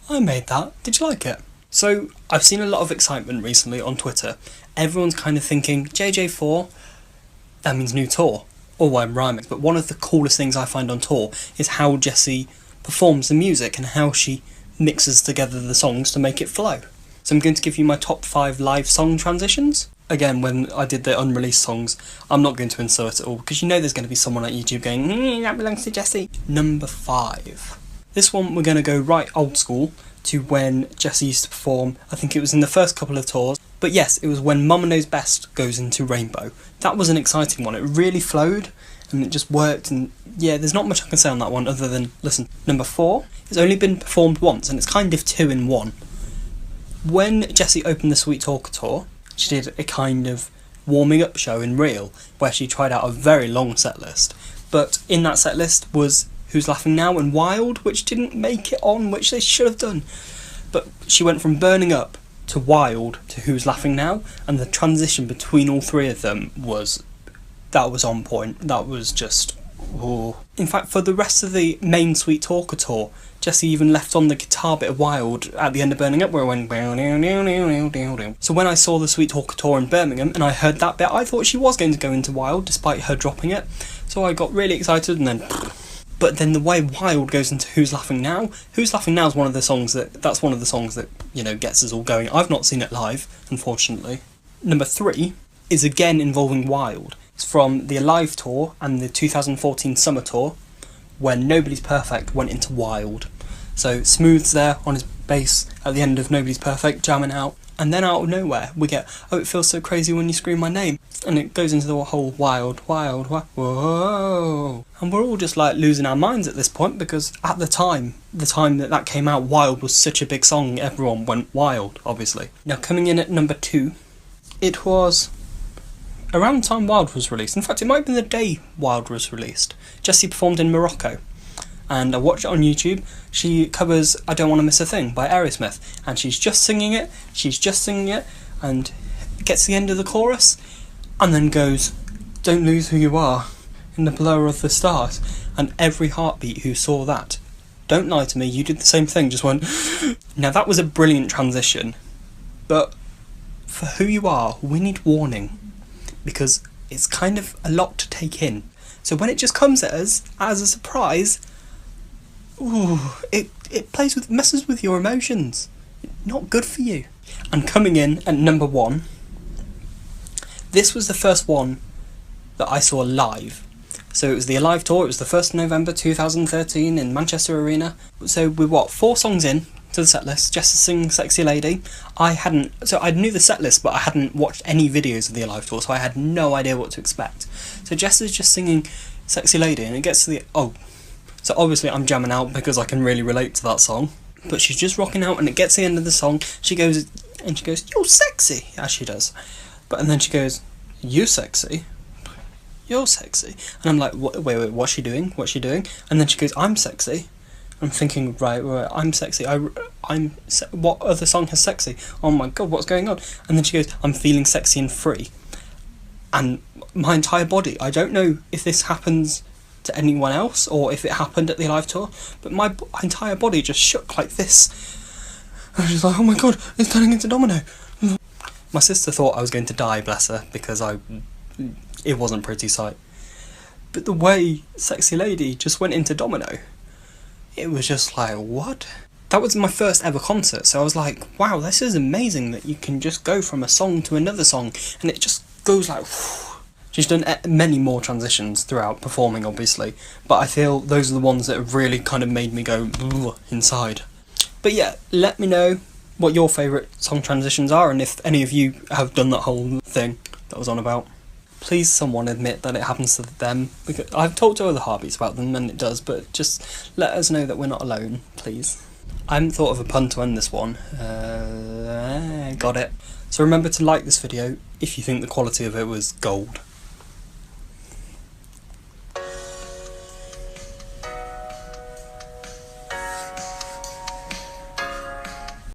I made that, did you like it? So, I've seen a lot of excitement recently on Twitter. Everyone's kind of thinking, JJ4, that means new tour. Oh, I'm rhyming, but one of the coolest things I find on tour is how Jessie performs the music and how she mixes together the songs to make it flow. So I'm going to give you my top 5 live song transitions. Again, when I did the unreleased songs, I'm not going to insert it all, because you know there's going to be someone at YouTube going, that belongs to Jessie. Number 5. This one we're going to go right old school to when Jessie used to perform. I think it was in the first couple of tours. But yes, it was when Mama Knows Best goes into Rainbow. That was an exciting one. It really flowed and it just worked, and yeah, there's not much I can say on that one other than, listen. Number 4, it's only been performed once and it's kind of 2 in 1. When Jessie opened the Sweet Talker tour, she did a kind of warming up show in Real where she tried out a very long set list. But in that set list was Who's Laughing Now and Wild, which didn't make it on, which they should have done. But she went from Burning Up to Wild to Who's Laughing Now, and the transition between all 3 of them was on point. That was just, ooh. In fact, for the rest of the main Sweet Talker tour, Jessie even left on the guitar bit of Wild at the end of Burning Up where it went. So when I saw the Sweet Talker tour in Birmingham and I heard that bit, I thought she was going to go into Wild despite her dropping it. So I got really excited, and then... But then the way Wild goes into Who's Laughing Now, Who's Laughing Now is one of the songs that, you know, gets us all going. I've not seen it live, unfortunately. Number 3 is again involving Wild. It's from the Alive tour and the 2014 Summer tour, when Nobody's Perfect went into Wild. So Smooth's there on his bass at the end of Nobody's Perfect, jamming out. And then out of nowhere, we get, oh, it feels so crazy when you scream my name. And it goes into the whole wild, whoa. And we're all just like losing our minds at this point, because at the time that came out, Wild was such a big song, everyone went wild, obviously. Now coming in at number 2, it was around the time Wild was released. In fact, it might have been the day Wild was released. Jessie performed in Morocco. And I watched it on YouTube. She covers I Don't Want to Miss a Thing by Aerosmith, and she's just singing it, and gets to the end of the chorus, and then goes, don't lose who you are in the blur of the stars. And every heartbeat who saw that, don't lie to me, you did the same thing, just went. Now that was a brilliant transition, but for Who You Are, we need warning, because it's kind of a lot to take in. So when it just comes at us as a surprise, ooh, it messes with your emotions. Not good for you. And coming in at number 1, this was the first one that I saw live. So it was the Alive tour, it was the 1st of November 2013 in Manchester Arena. So we're 4 songs in to the set list. Jess is singing Sexy Lady. I knew the set list, but I hadn't watched any videos of the Alive tour, so I had no idea what to expect. So Jess is just singing Sexy Lady, and it gets to the, so obviously I'm jamming out because I can really relate to that song. But she's just rocking out, and it gets to the end of the song, she goes, you're sexy, as she does. And then she goes, you sexy? You're sexy. And I'm like, wait, what's she doing? And then she goes, I'm sexy. I'm thinking, right, I'm sexy. What other song has sexy? Oh my god, what's going on? And then she goes, I'm feeling sexy and free. And my entire body, I don't know if this happens to anyone else or if it happened at the Alive tour, but my entire body just shook like this. I was just like, oh my god, it's turning into Domino. My sister thought I was going to die, bless her, because it wasn't a pretty sight. But the way Sexy Lady just went into Domino, it was just like, what? That was my first ever concert, so I was like, wow, this is amazing that you can just go from a song to another song, and it just goes like, whew. She's done many more transitions throughout performing, obviously, but I feel those are the ones that have really kind of made me go inside. But yeah, let me know what your favourite song transitions are, and if any of you have done that whole thing that I was on about. Please someone admit that it happens to them, because I've talked to other Heartbeats about them and it does, but just let us know that we're not alone, please. I hadn't thought of a pun to end this one. Got it. So remember to like this video if you think the quality of it was gold.